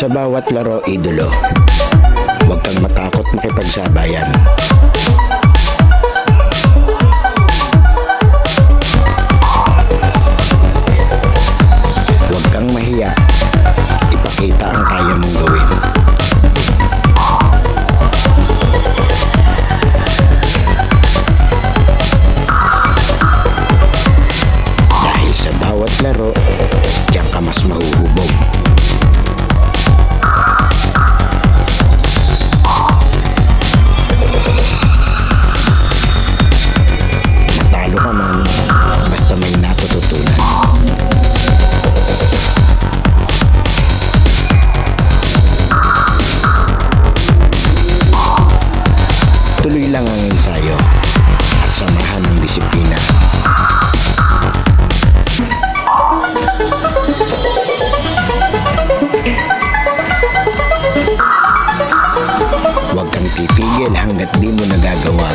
Sa bawat laro, idolo, huwag kang matakot makipagsabayan. Huwag kang mahiya, ipakita ang kaya mong gawin. Dahil sa bawat laro, diyan ka mas mahuhubog. Matalo ka man, basta may natututunan. Tuloy lang ang ensayo at samahan ng disiplina. Huwag kang titigil hanggat di mo nagagawa.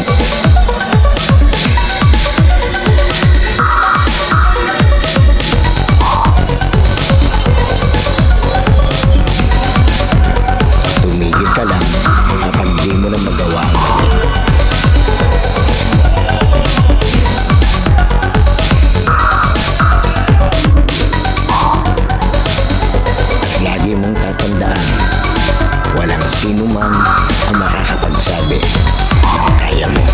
Tumigil ka lang kapag di mo na magawa. At lagi mong tatandaan, walang sino man ang makakapagsabi na kaya mo.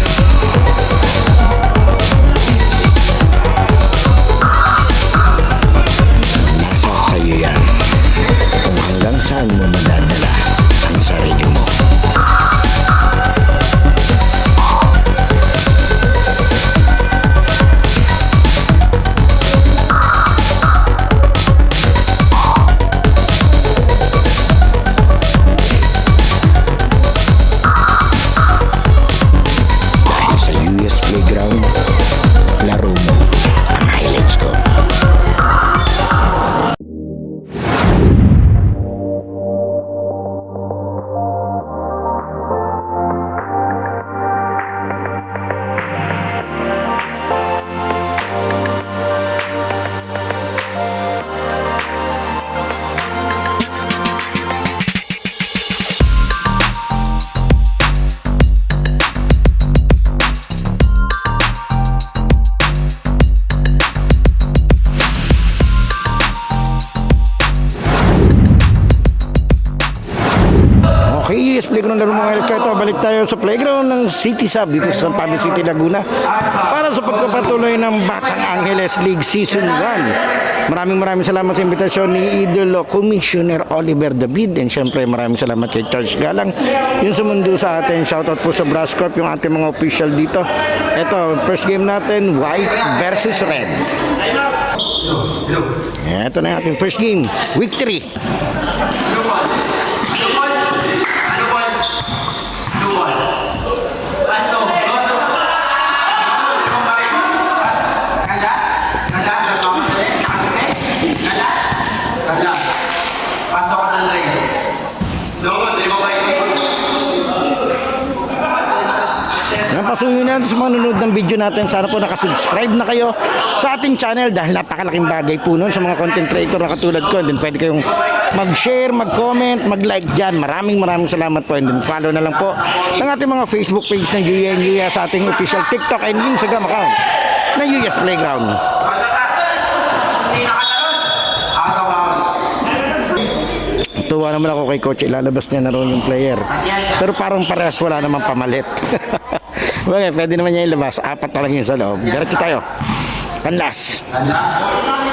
Nasa sayo yan kung hanggang saan mo madadala ang sarili mo. Dahil sa US Playground, laro mo ang highlights ko. Okay, yes, playground laro mga Elka. Ito, balik tayo sa playground ng City Sub dito sa San Pablo City, Laguna para sa pagpapatuloy ng Batang Angeles League Season 1. Maraming salamat sa imbitasyon ni Idolo Commissioner Oliver David, and syempre maraming salamat kay Charles Galang yung sumundo sa atin. Shoutout po sa Brass Corp, yung ating mga official dito. Ito, first game natin, White versus Red. Ito na yung ating first game, Week 3. Pasuhin natin sa mga nanonood ng video natin. Sana po nakasubscribe na kayo sa ating channel dahil napakalaking bagay po nun sa mga content creator na katulad ko. And then pwede kayong mag-share, mag-comment, mag-like dyan. Maraming salamat po. And then follow na lang po ng ating mga Facebook page ng Yuya and Yuya sa ating official TikTok and Instagram account na Yuya's Playground. Tuwa naman ako kay coach, ilalabas niya na rin yung player. Pero parang parehas wala namang pamalit. Okay, pwede naman niya ilabas. 4 pa lang yun sa loob. Diretso tayo. Canlas.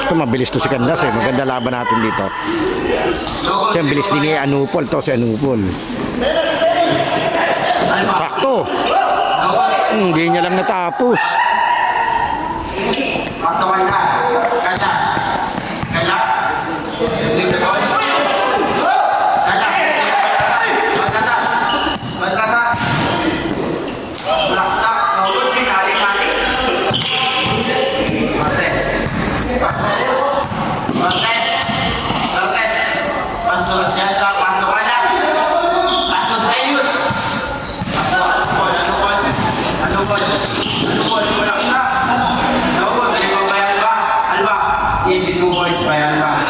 Ito, mabilis to si Canlas eh. Maganda laban natin dito. Siya, bilis din ni Anupol. Ito si Anupol. Sakto. Hindi niya lang natapos. Pasawan ka. Canlas. Canlas. Easy 2 points, bayan ba?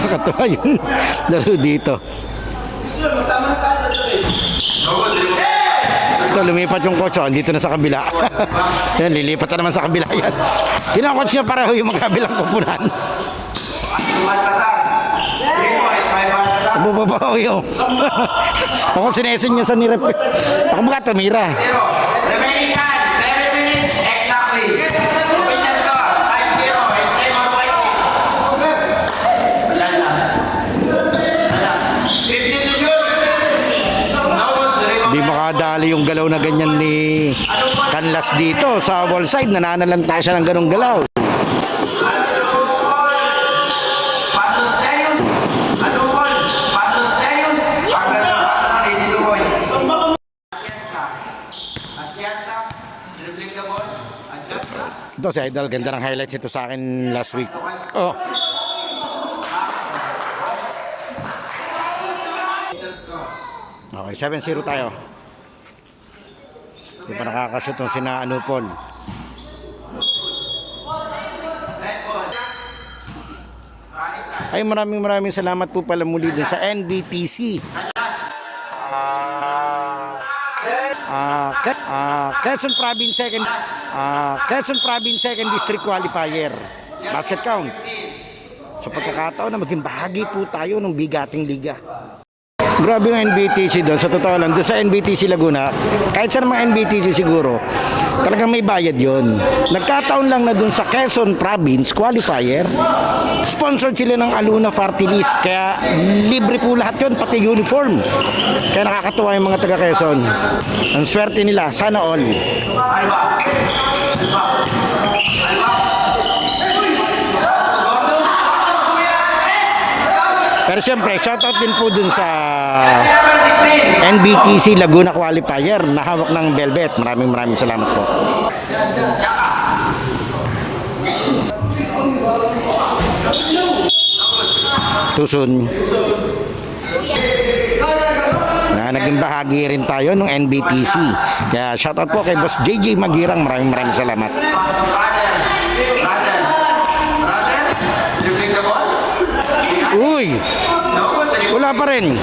Nakatuwa yun. Laro dito. Ito, lumipat yung coach. Oh, dito na sa kabila. Yan, lilipat na naman sa kabila yan. Kina-coach niya pareho yung magkabilang kupunan. Bubabaw yun. Ako sinesin niya sa nirep. Ako mga tumira. Remaining time, 7 minutes exactly. Official score, 5-0. It's time on White. Lala. 50 to shoot. No one's ready. Di makadali yung galaw na ganyan ni Canlas dito sa wall side. Nananalanta siya ng ganong galaw. Pasos serious. Ano ball? Pasos serious. Ang ganda ng easy 2 points. Atiyansa. Dribbling the ball. Atiyansa. Ito si Idol, ganda ng highlights ito sa akin last week. Oh, okay, 7-0 tayo. Di pa nakakashoot tong sina Anupol. Ay, maraming salamat po pala muli dun sa NBTC. Quezon Province Second District Qualifier. Basket count. Sa pagkakataon na maging bahagi po tayo ng bigating liga. Grabe yung NBTC doon. Sa totoo lang, doon sa NBTC Laguna, kahit sa mga NBTC siguro, talagang may bayad yon. Nagkataon lang na doon sa Quezon Province Qualifier, sponsored sila ng Aluna Party List. Kaya libre po lahat yon, pati uniform. Kaya nakakatuwa yung mga taga Quezon. Ang swerte nila, sana all. Pero siyempre, shoutout din po dun sa NBTC Laguna Qualifier na hawak ng Velvet. Maraming salamat po. Tusun. Na naging bahagi rin tayo ng NBTC. Kaya shoutout po kay Boss JJ Magirang. Maraming salamat. Uy! Wala pa rin.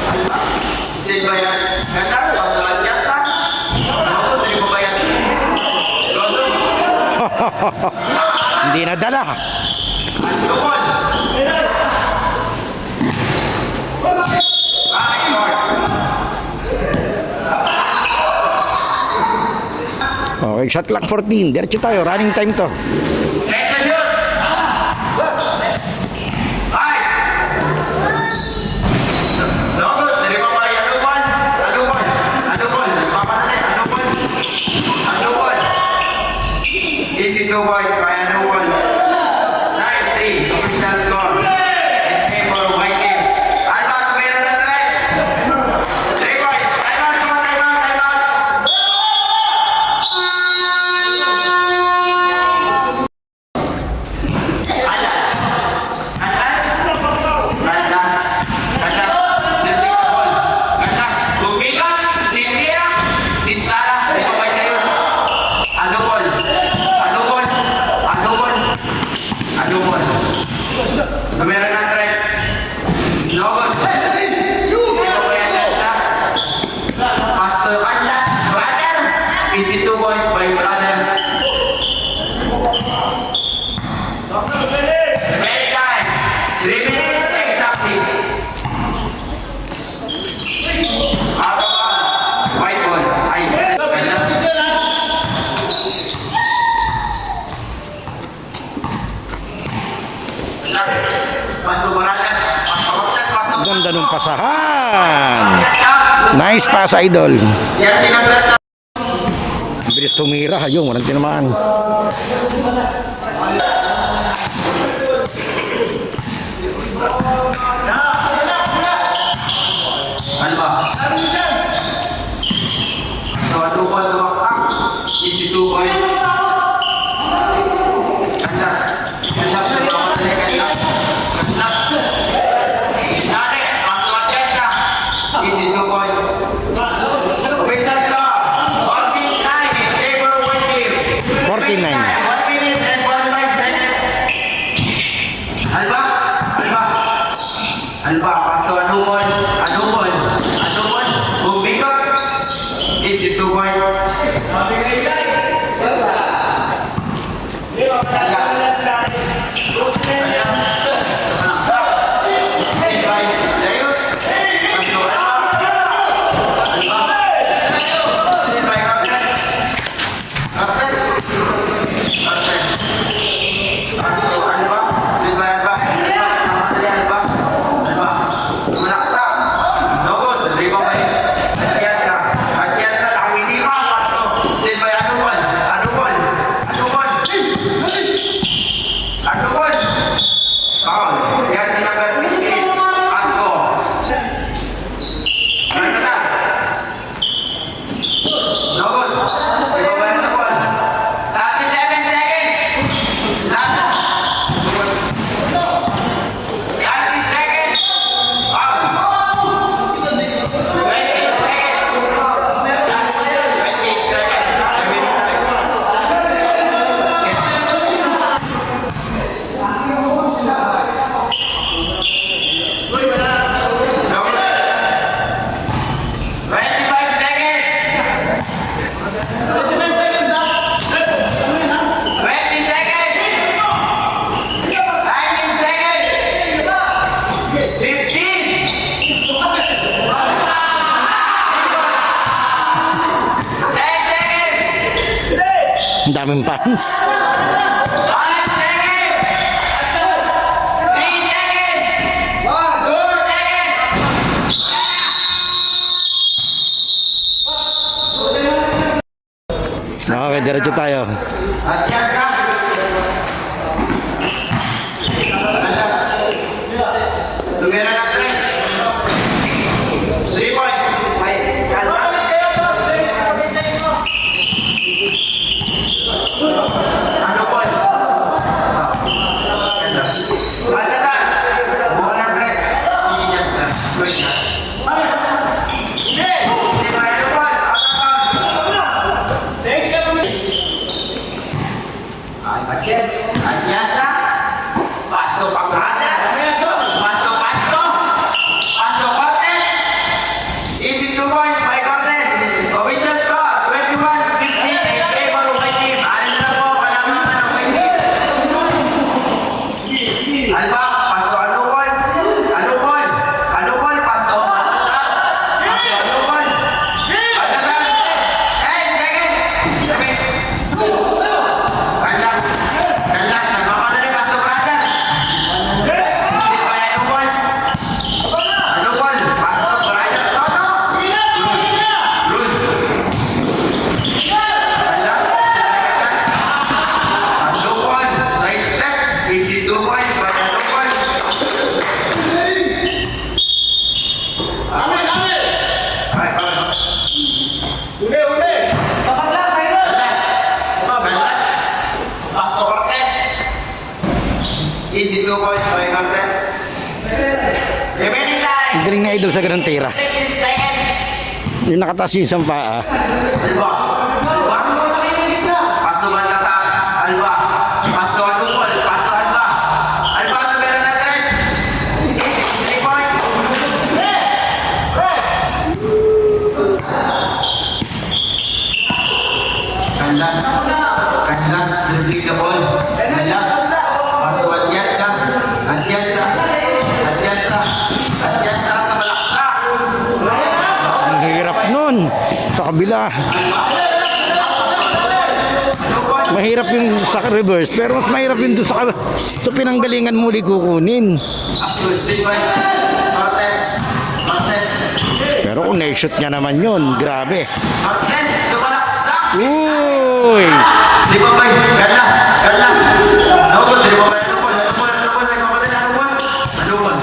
Hindi nadala. Okay, shot clock 14. Diretso tayo. Running time to. Easy 2 points by Anupol. 9-3, official score. In favor of White team. Albert, meron na tres. 3 points. Time out. Andas. Bumikat. Tindira. Tinsara. Di pa ba sa'yo? Anupol. Meron ng tres. Logos. Pastor Andas. Brother. Easy 2 points by brother. Very time. 3 minutes exactly. Out of all. White ball. Ay. Andas. Ganda ng pasahan. Nice pass, Idol. Bilis tumira. Ayun, walang tinamaan. Ano ba? So, Anupol lumakak. Easy 2 points. Andas. daming fans. 5 seconds! 3 seconds! 2 seconds! Okay, diretso tayo. At yan sa tumira ng 3 points. Ano po? Alianza, Pasto Pagrada, Pasto Pasto, Pasto Cortes, easy 2 points by Cortes, official score 21-15 in favor of my team. Alin na po, palaman ng my team. Alba, Pasto Anupol, Anupol, Anupol, Pasto Baltasar, Pasto Anupol, Baltasar, 10 seconds, Kanlas, nagmamadali Pasto Brother. Hindi pa yan Anupol. Anupol, Pasto Brother. Run. Kanlas, Anupol, side step, easy 2 points by Anupol. Ay, Kanlas, Pasto Cortes. Easy 2 points by Cortes. Remaining time. Ang galing na idol sa Garantera. 15 seconds. Yung nakataas yung isang paa. Alba. Alba. Pasto Baltasar. Alba. Pasto Anupol. Pasto Alba. Alba tumira ng 3. Easy 3 points. Kanlas. Kanlas. Dribbling the ball. Kanlas. Pasto Atienza. Atienza. Atienza. Atienza sa Malaksa. Ang hirap nun. Sa kabila. Mahirap yung sa reverse, pero mas mahirap yung doon sa pinanggalingan muli kukunin. After stick by Martes. Martes. Pero kung na-shoot niya naman yun, grabe. Martes. Dumalaksa. Uy! Di ba ba? Ganlas. Ganlas. Anupol. Di ba ba? Anupol. Anupol. Anupol. Nagmamadali. Anupol. Anupol.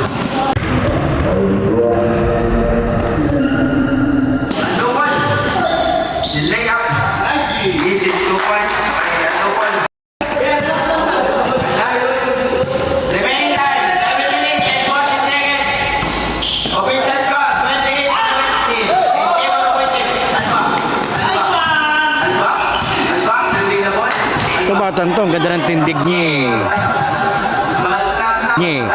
Anupol. Delay up. Easy 2 points. Anupol. Remaining time 7 minutes and 40 seconds. Official score 28-17. In favor of my team. Alba. Alba. Alba. Alba. Dribbling the ball. Ito batang to, ang ganda ng tindig niya eh. Baltasar. Nye.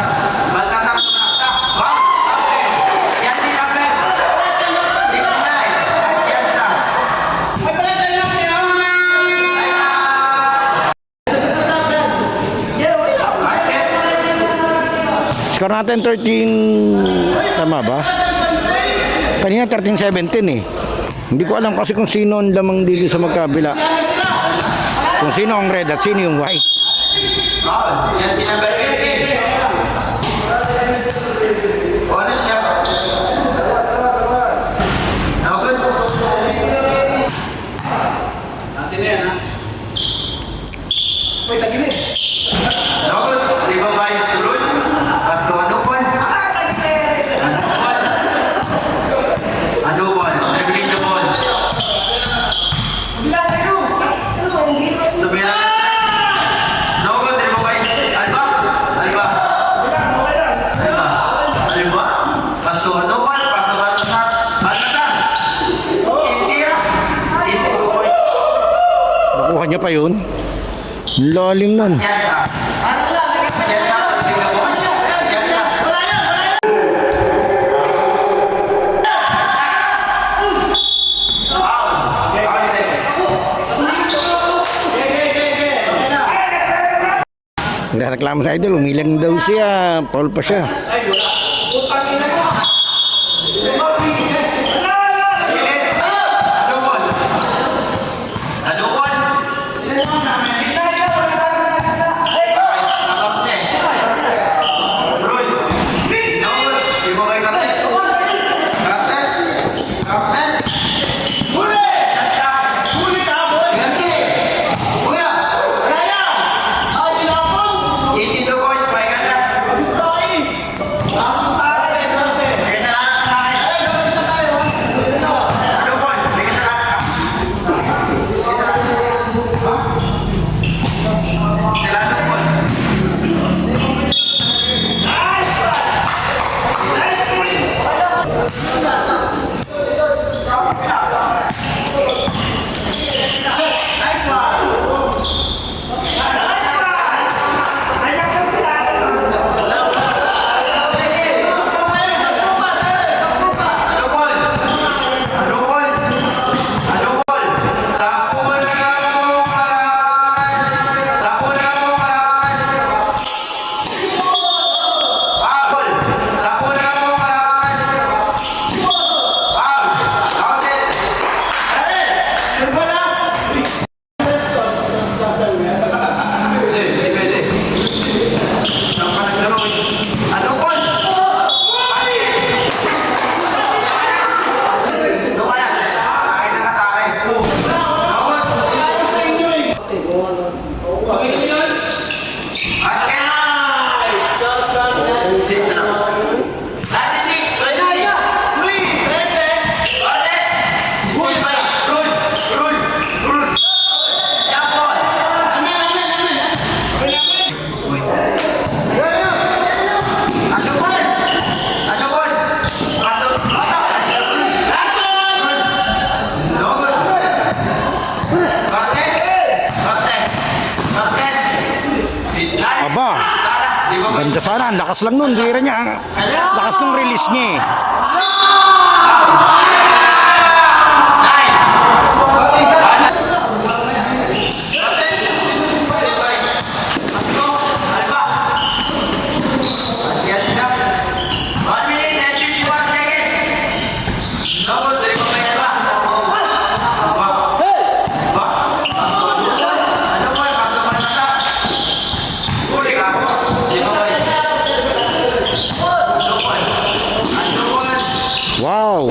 Baltasar sumakta. Wow. Okay. Yan din ang bet. 69. Atienza. Basket. Score natin 13, tama ba? Kanina 13-17 eh. Hindi ko alam kasi kung sino ang lamang dito sa magkabila. Kung sino ang red at sino yung white. Wow. Yan si number 15. Ano siya? Nakapun. Natin na yan, ha? Wait, tagilid. Nakapun. Di ba ba yung turun? Pasto Anupol. Anupol. Anupol. Dribbling the ball. Tumira. Nakapun. Di ba ba yung Alba? Alba. Alba. Alba. Pasto Anupol. Pasto Baltasar. Baltasar. Intira. Easy 2 points. Nakuha niya pa yun. Ang lalim nun. Atienza. Atienza. Dribbling the ball. Atienza. Nagreklamo sa idol, umilang daw siya. Paul pa siya. Anupol. Anupol. Ganda sana, ang lakas lang nun, bira niya. Lakas nung release niya eh. Wow!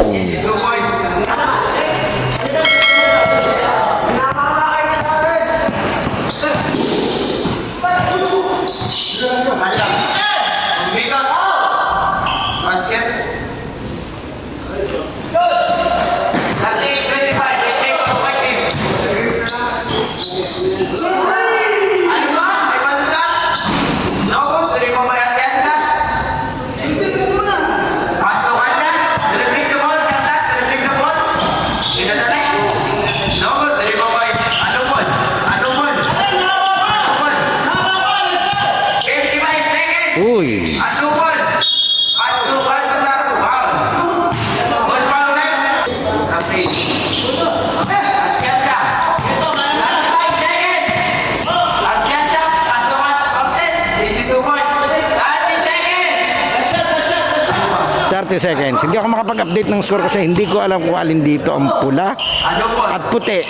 Uy! Seconds. Hindi ako makapag-update ng score kasi hindi ko alam kung alin dito ang pula at puti.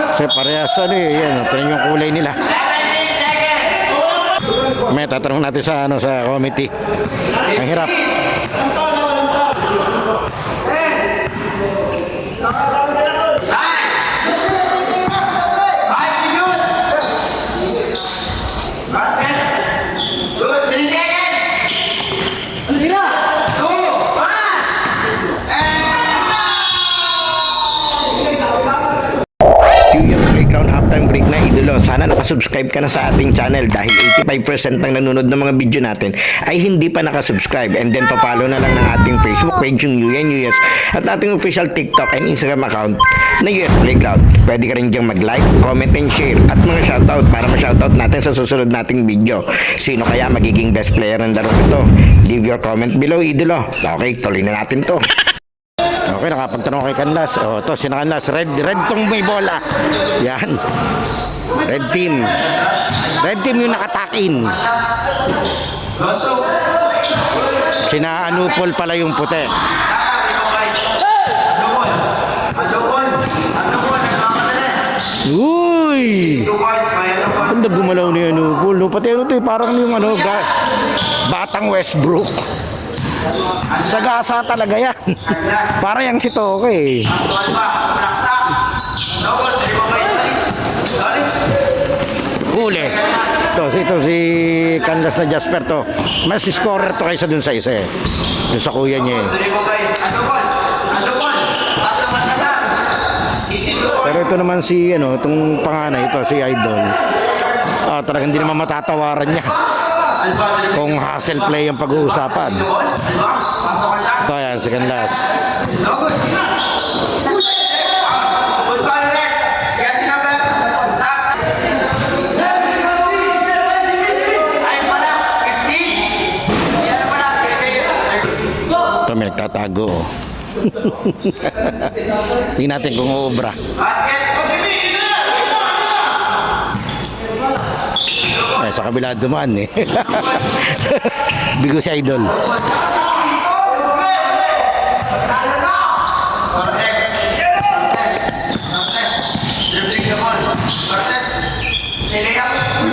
Kasi parehas ano eh, yan, ito yung kulay nila. May tatanong natin sa sa committee. Ang hirap. Yung playground halftime break na idolo, sana nakasubscribe ka na sa ating channel dahil 85% ng nanonood ng mga video natin ay hindi pa nakasubscribe, and then papalo na lang ng ating Facebook page yung UNUS at ating official TikTok and Instagram account na US Playground. Pwede ka rin diyang mag-like, comment and share at mga shoutout para ma-shoutout natin sa susunod nating video. Sino kaya magiging best player ng laro ito? Leave your comment below idolo. Okay, tuloy na natin to. Okay, nakapagtanong kay Canlas. O, to, sino Canlas? Red tong may bola. Yan. Red team. Red team yung nakatakin. Sina Anupol pala yung puti. Uy! Ang gumalaw ni Anupol. No? Pati ano to, parang yung batang Westbrook. Sagasa talaga yan. Para yang si Toke eh. Huli. Ito si Canlas na Jasper to. Mas scorer to kaysa dun sa isa eh. Dun sa kuya niya eh. Pero ito naman si itong panganay ito si Idol. Talagang hindi naman matatawaran niya. Kung hustle play ang pag-uusapan. Ito yan, si Canlas. Ito may nagtatago. Tingnan natin kung uubra. Ay, sa kabila dumaan eh. Bigo si Idol.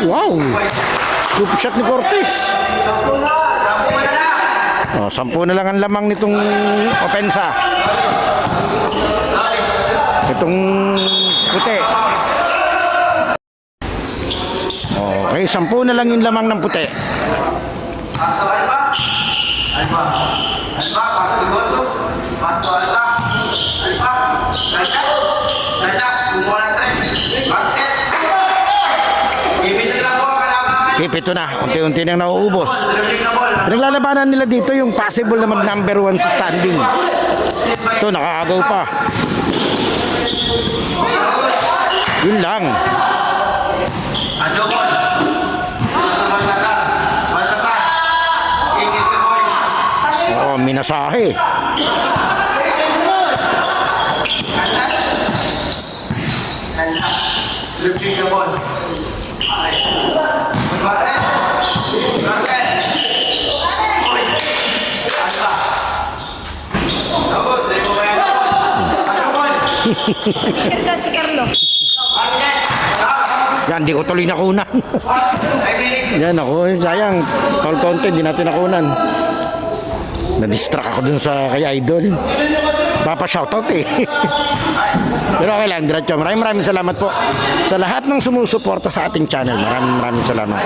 Wow! Scoop shot ni Cortez. 10 na lang ang lamang nitong opensa. Itong puti. Okay, 10 na lang yung lamang ng puti. Ito na, unti-unti nang nauubos. Pinaglalabanan nila dito yung possible na mag-number 1 sa standing. Ito, nakakagaw pa. Yun lang. Andokon. Maltasan. Maltasan. Isip ka boy. Oo, minasahe. Lifting the ball. Bate. Bate. Boy. Alba. Tapos, dari mo ba yan? Andokon. Si Carlo. Basket. Yan, di ko tuloy nakunan. 5 minutes. Yan ako, sayang. Call content, di natin nakunan. Na-distract ako dun sa kay Idol. Papa-shoutout eh. Pero okay lang, diretso. Maraming salamat po sa lahat ng sumusuporta sa ating channel. Maraming salamat.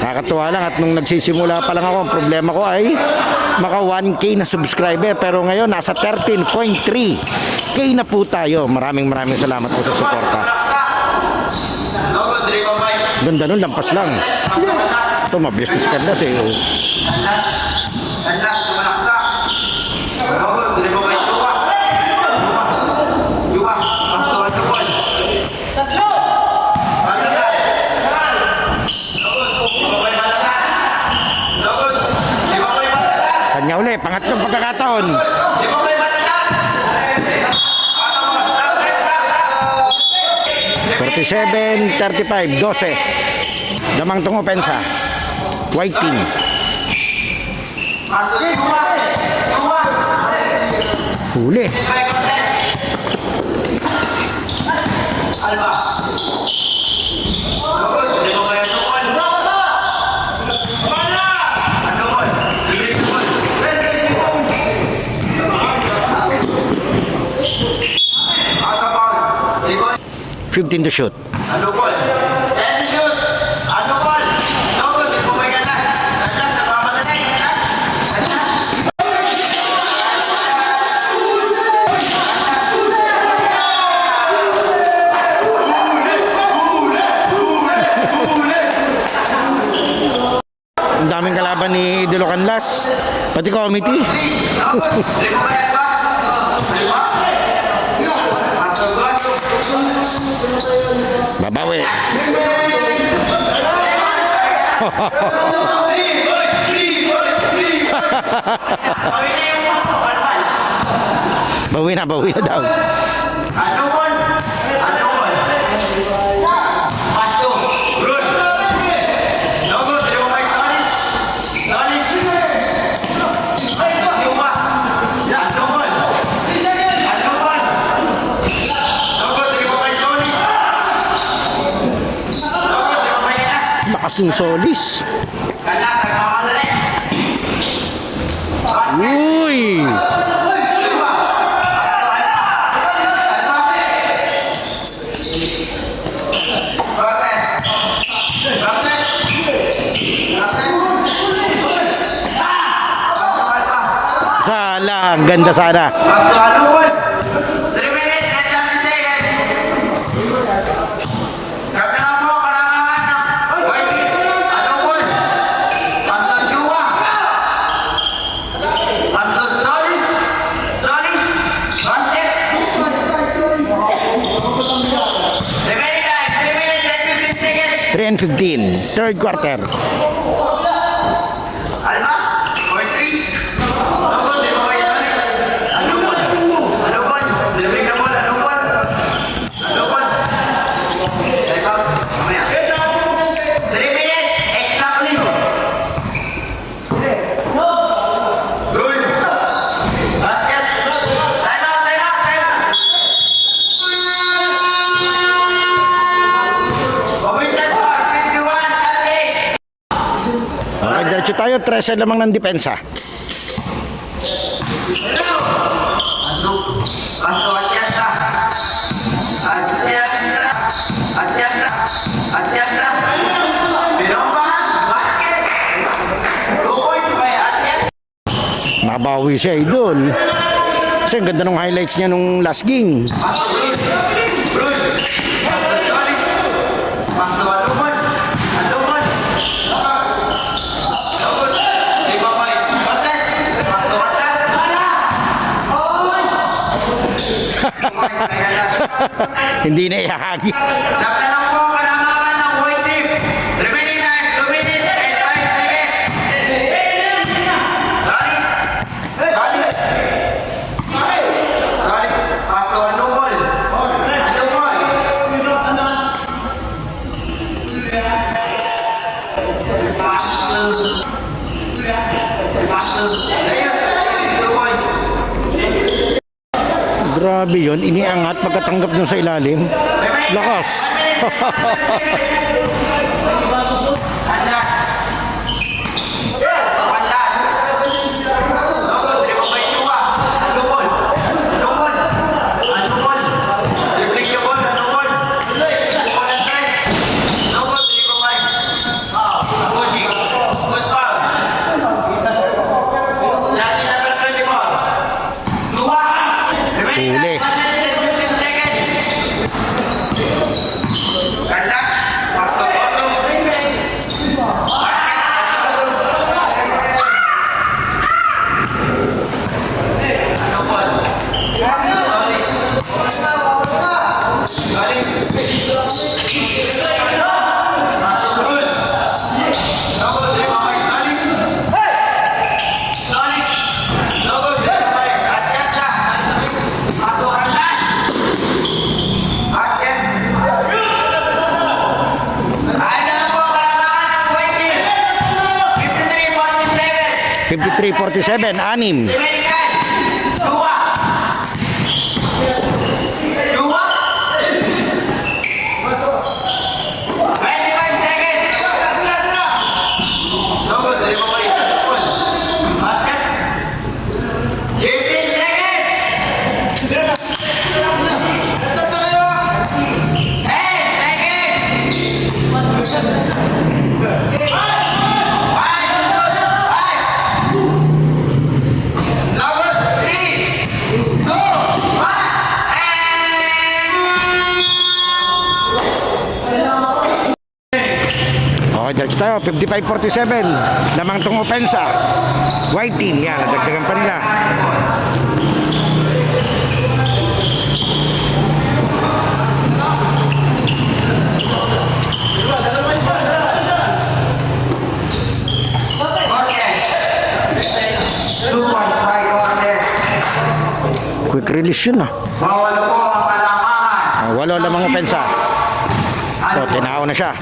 Nakakatuwa lang at nung nagsisimula pa lang ako, ang problema ko ay maka 1K na subscriber. Pero ngayon, nasa 13.3K na po tayo. Maraming salamat po sa suporta. Andokon, dari mo ba yan? Ganda nun, lampas lang. Ito, mabilis na si Candas eh. Oh. Andas, tumalaksa. Andokon, dari mo ba yan? Yuwa. Pasto, Andokon. Maltasan. Andokon, di mo ba yung maltasan? Andokon, di mo ba yung maltasan? Kanya uli, pangatlong pagkakataon. Di mo ba yung maltasan? Andokon, sakit. 47-35, 12. Damang tong opensa. White team. Pasto, Yuwa. Yuwa. Huli. May contest. Alba. Andokon, di mo ba yung Andokon? Andokon, libre yung ball. Out of bounds. Libon. 15 to shoot. Andokon. 10 to shoot. Andokon. Andokon, di mo ba yung Andas? Andas, nagmamadali. Andas. Ang daming kalaban ni Idolo Canlas. Pati committee. Andokon, di mo ba yan ba? Alba. Pasto, Pasto. Babawi. Bawi na daw. Andokon. Andokon. Pasto. Run. Andokon, di mo ba yung Solis? Solis. Ay, Yuwa. Andokon. Andokon. Andokon, di mo ba yung Solis? Andokon, di mo ba yung Alas? Lakas ng Solis. Alas, nagmamadali. Uy! Yuwa. Alba. Bartes. Bartes. Sala, ang ganda sana. Pasto, Andokon. 3 minutes and 30 seconds. Kapila mo, kalangan ng White Team. Andokon. Pasto, Yuwa. Pasto, Solis. Solis. Basket. Remaining time, 3 minutes and 15 seconds. 3 and 15. Third quarter. Alba, for 3. Andokon, di mo ba yung Solis? Andokon. Andokon. Delivering the ball, Andokon. Andokon. Time out. Mamaya. 3 minutes, exactly. Good. Basket. Time out, time out, time out. Official score, 51-38. Okay, diretso tayo. 13 lamang ng depensa. Pasto, Atiasta. Atiasta. Atiasta. Atiasta. Binomba. Basket. 2 points by Atiasta. Nakabawi siya, Idol. Kasi ang ganda ng highlights niya nung last game. Pasto, Brun. Brun. Pasto, Solis. Pasto, Andokon. Andokon. Andokon. 5 point. Bates. Pasto, Bates. Hindi na ihahagi. Sakta lang po ang kalangalan ng White Team. Remaining time, 2 minutes and 5 seconds. Solis. Pass to Anubol. Grabe yun, iniangat pagkatanggap dun sa ilalim. Lakas. Huli. Basket! 53-47, anim. Okay, judge tayo. 55-47. Lamang tong opensa. White team. Yan, nadagdagan pa nila. Quick release yun ah. Bawal po ang palamahan. Walo lamang opensa. O, tinao na siya.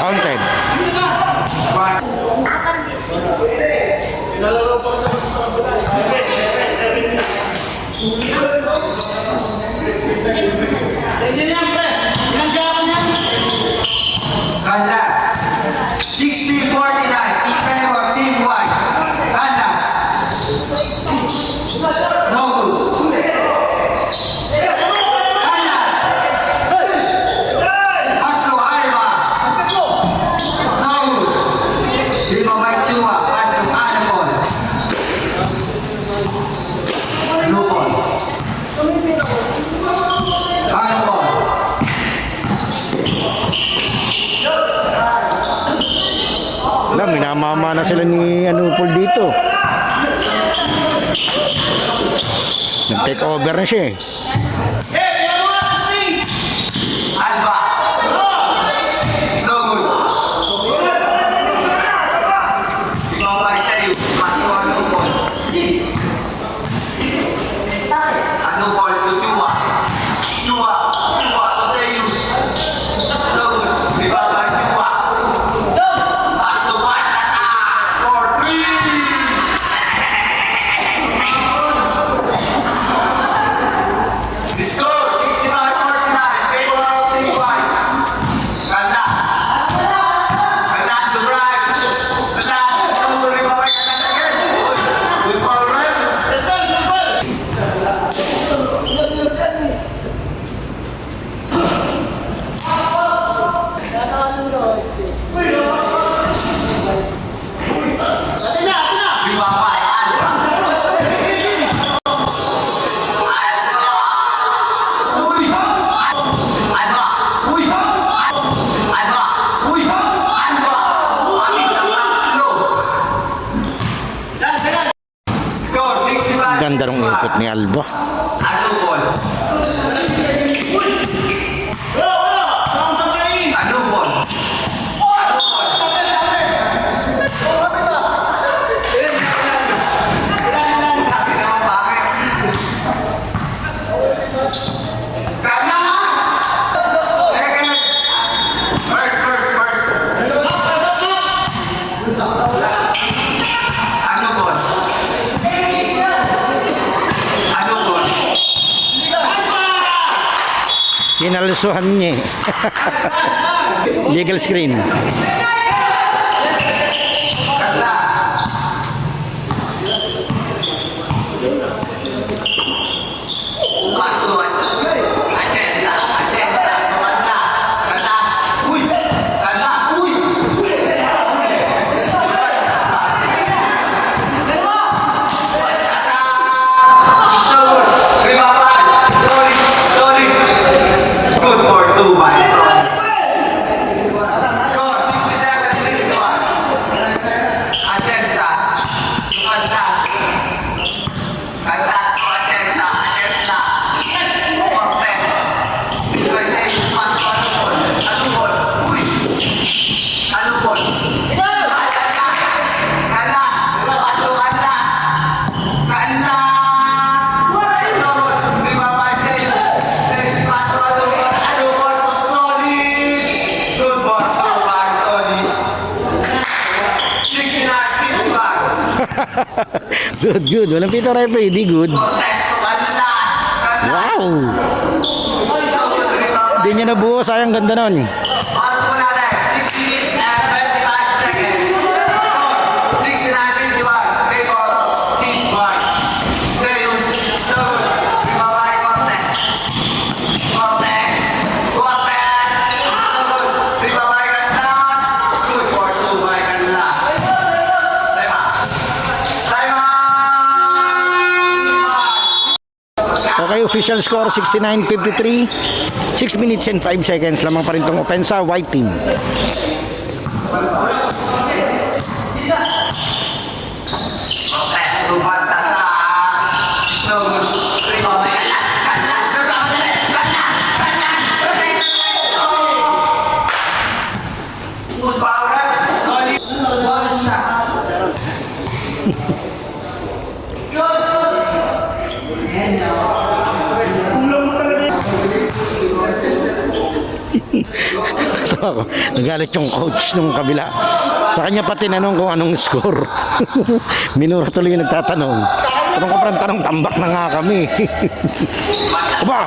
Counted. Candas. 60-49. Each time team white. Candas. No good. Candas. Paso Alba. No good. Lima white Chua. Paso Anabol. No ball. Anabol. Alam, minamama na sila ni Anupol dito. Nag-take over na siya eh. Alba. No good. Lima white sa'yo. Paso Anabol. Anubol to Chua. Chua to Serious. No good. Lima white Chua. Pass to Baltazar for 3. The score 65-49. Favor of Team White. Candas. Candas to Brad. Candas. No good. Lima white Candas again. Good foul, right? Lima white Alba. Uy! Alba! Uy! Alba! Uy! Alba! Pati sa tatlo. Score 65. Ganda ng ikot ni Alba. Anubol. nagustuhan niya. Legal screen. Good for two by Score 67-51. Atienza. Fantas. Fantas to Atienza. Atienza. Cortez. Moises. Paso Anupol. Anupol. Uy. Anupol. Kandas. Kandas. Paso Kandas. Kandas. Good, good. Walang pito referee, di good. Wow! Di niya nabuo, sayang ganda nun. Okay, official score 69-53. 6 minutes and 5 seconds lamang pa rin itong opensa, white team. Nagalit yung coach nung kabila. Sa kanya pa tinanong kung anong score. Minura tuloy yung nagtatanong. Tanong ko parang tanong, tambak na nga kami. Aba!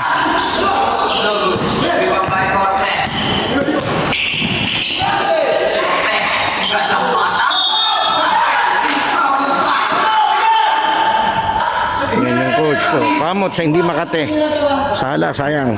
Yan yung coach ko. Pamot sa hindi Makate. Sala, sayang.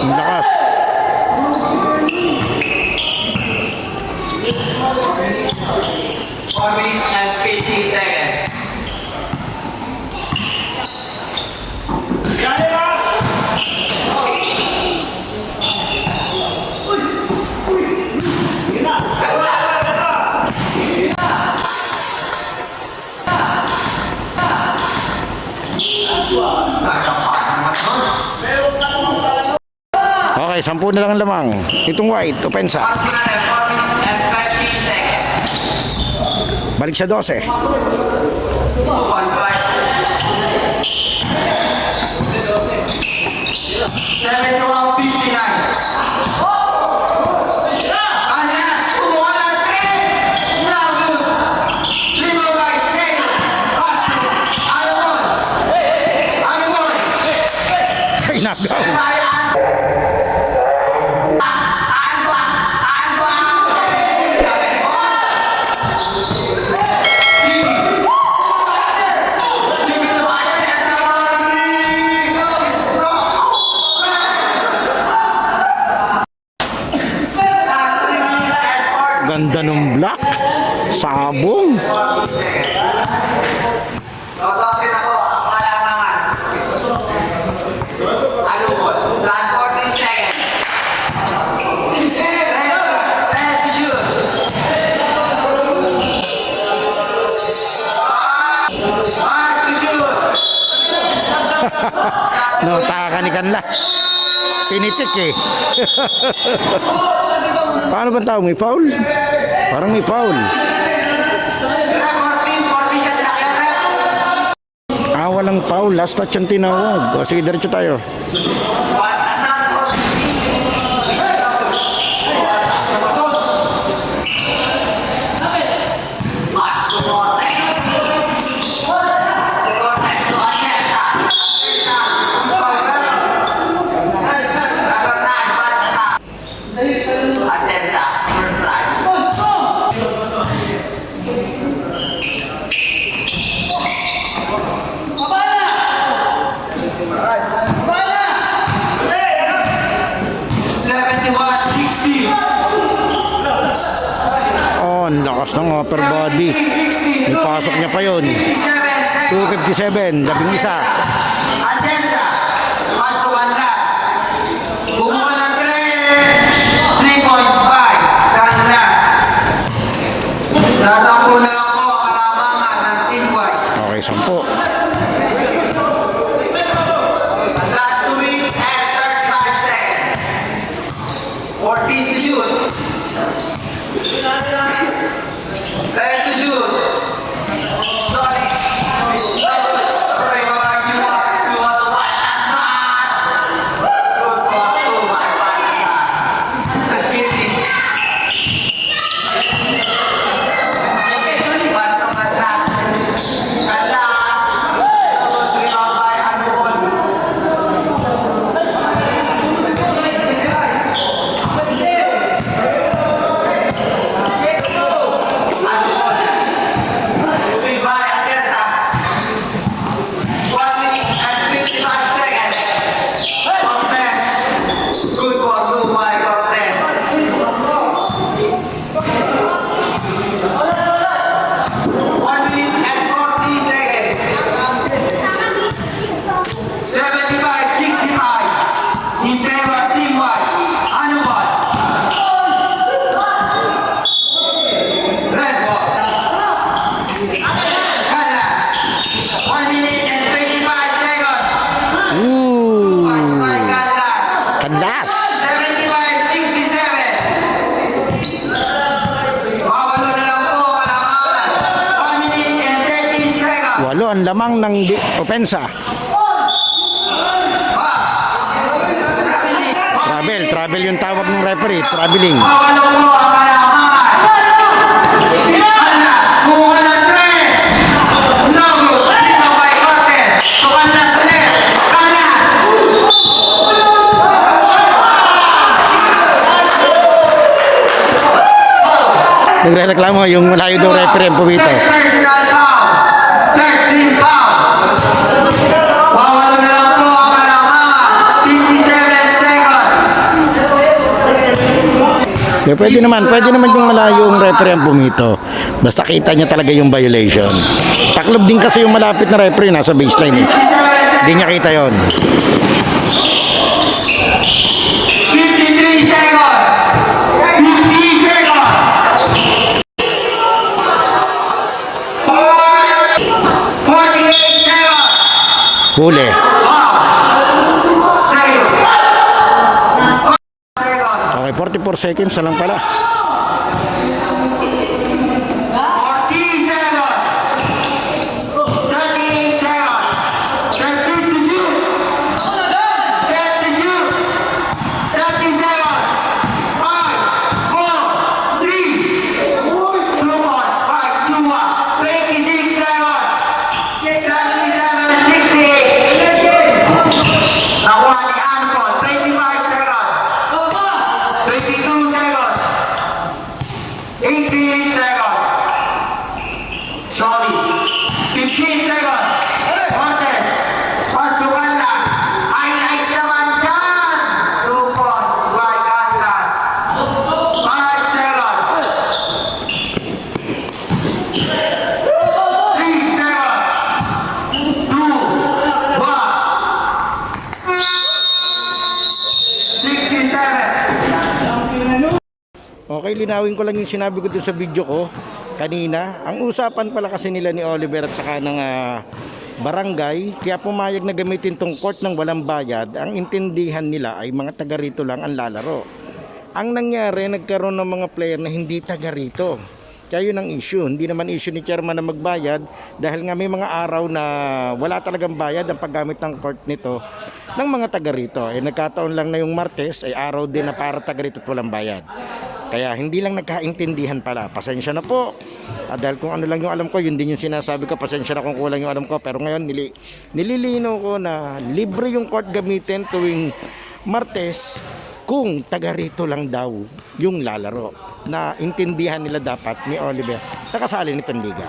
Ang lakas. Four minutes and 50 seconds. Okay, 10 na lang ang lamang. Itong white, opensa. 4 minutes and 50 seconds. Balik sa 12. 7-59. Ay, nagaw. Ganda ng block. Sabong. Totosin ako, ang kalamangan. Alubon. Last 14 seconds. Red to shoot. Mark to shoot. No, takakanikan lang. Pinitik eh. Paano ba tawag? May foul? Parang may foul. Rep 14 shot na kayo, rep. Walang foul. Last touch ang tinawag. O sige, diretso tayo. Batasan po. Mas to Cortez. Cortez to Atienza. Atienza, first strike. Oh, ang lakas ng upper body. Ipasok niya pa yun. 257, 11. Atienza, pass to Wandas. Bumuha ng 3 points, 5. Wandas. Sasampu na lang po ang kalamangan ng Team White. Okay, 10. Last 2 minutes and 35 seconds. 14 to shoot. 10 to shoot. Sorry. Okay, mga Juma to Batasan. Good ball to my Batasan. Nagkili. Pass to Mandas. Mandas. Good rebound by Anubon. Moving by Atienza. 1 minute and 55 seconds. Cortez. Good ball to my Cortez. 1 minute and 40 seconds. 75-65. In favor of Team White. Anubon. Red ball. Callas. 1 minute and 25 seconds. Ooh. Points by Callas. Kandas. 75-67. Mabalo na lang po kalamangan. 1 minute and 13 seconds. 8 ang lamang ng opensa. Travel yung tawag ng referee. Traveling. Mabalo po ang kalamangan. Callas. Kumuha ng 3. No good. Dito by Cortez. To Callas ulit. Callas. Nagre-reklamo yung malayo daw referee ang pumito. Third personal foul. 13 foul. Mabalo na lang po ang kalamangan. 57 seconds. Pwede naman yung malayo ang referee ang pumito. Basta kita niya talaga yung violation. Taklob din kasi yung malapit na referee nasa baseline eh. 57 Hindi niya kita yon. 53 seconds. 50 seconds. 48 seconds. Huli. Okay, 44 seconds na lang pala. 40 seconds. 38 seconds. 13 to shoot. 10 to shoot. 30 seconds. 5, 4, 3, 2 points. 5, 2, 1. 26 seconds. 77, 68. Nakuha ni Anton. 25 seconds. 22 seconds. 18 seconds. Solis. 15 seconds. Cortez. Pass to Callas. Highlights naman dyan. 2 points by Callas. 5 seconds. Okay, linawin ko lang yung sinabi ko dun sa video ko kanina. Ang usapan pala kasi nila ni Oliver at saka ng barangay, kaya pumayag na gamitin tong court ng walang bayad. Ang intindihan nila ay mga taga rito lang ang lalaro. Ang nangyari, nagkaroon ng mga player na hindi taga rito. Kaya yun ang issue. Hindi naman issue ni chairman na magbayad dahil nga may mga araw na wala talagang bayad ang paggamit ng court nito ng mga taga rito. Nagkataon lang na yung Martes ay araw din na para taga rito at walang bayad. Kaya hindi lang nagkaintindihan pala. Pasensya na po. Dahil kung ano lang yung alam ko, yun din yung sinasabi ko. Pasensya na kung kulang yung alam ko. Pero ngayon nililinaw ko na libre yung court gamitin tuwing Martes kung taga rito lang daw yung lalaro. Na intindihan nila dapat ni Oliver na kasali nitong liga.